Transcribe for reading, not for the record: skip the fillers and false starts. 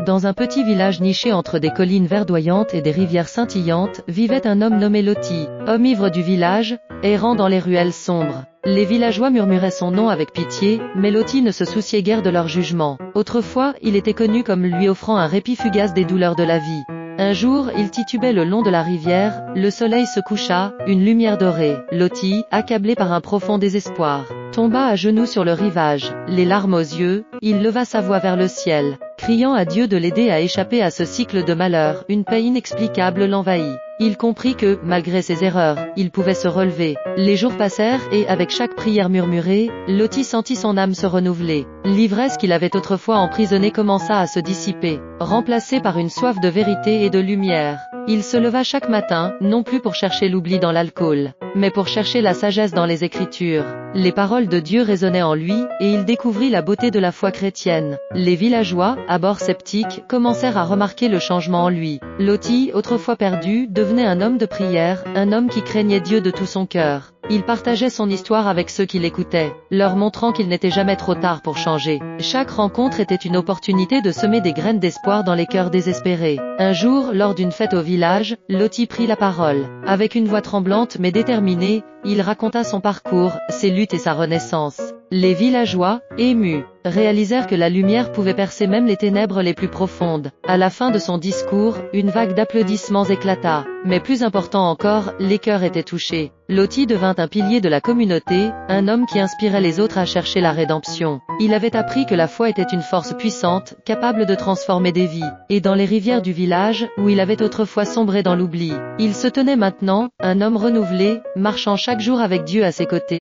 Dans un petit village niché entre des collines verdoyantes et des rivières scintillantes, vivait un homme nommé Loti, homme ivre du village, errant dans les ruelles sombres. Les villageois murmuraient son nom avec pitié, mais Loti ne se souciait guère de leur jugement. Autrefois, il était connu comme lui offrant un répit fugace des douleurs de la vie. Un jour, il titubait le long de la rivière, le soleil se coucha, une lumière dorée. Loti, accablé par un profond désespoir, tomba à genoux sur le rivage. Les larmes aux yeux, il leva sa voix vers le ciel, criant à Dieu de l'aider à échapper à ce cycle de malheur. Une paix inexplicable l'envahit. Il comprit que, malgré ses erreurs, il pouvait se relever. Les jours passèrent et, avec chaque prière murmurée, Loti sentit son âme se renouveler. L'ivresse qu'il avait autrefois emprisonnée commença à se dissiper, remplacée par une soif de vérité et de lumière. Il se leva chaque matin, non plus pour chercher l'oubli dans l'alcool, mais pour chercher la sagesse dans les Écritures. Les paroles de Dieu résonnaient en lui, et il découvrit la beauté de la foi chrétienne. Les villageois, à bord sceptiques, commencèrent à remarquer le changement en lui. Loti, autrefois perdu, devenait un homme de prière, un homme qui craignait Dieu de tout son cœur. Il partageait son histoire avec ceux qui l'écoutaient, leur montrant qu'il n'était jamais trop tard pour changer. Chaque rencontre était une opportunité de semer des graines d'espoir dans les cœurs désespérés. Un jour, lors d'une fête au village, Loti prit la parole. Avec une voix tremblante mais déterminée, il raconta son parcours, ses luttes et sa renaissance. Les villageois, émus, réalisèrent que la lumière pouvait percer même les ténèbres les plus profondes. À la fin de son discours, une vague d'applaudissements éclata. Mais plus important encore, les cœurs étaient touchés. Loti devint un pilier de la communauté, un homme qui inspirait les autres à chercher la rédemption. Il avait appris que la foi était une force puissante, capable de transformer des vies. Et dans les rivières du village, où il avait autrefois sombré dans l'oubli, il se tenait maintenant, un homme renouvelé, marchant chaque jour avec Dieu à ses côtés.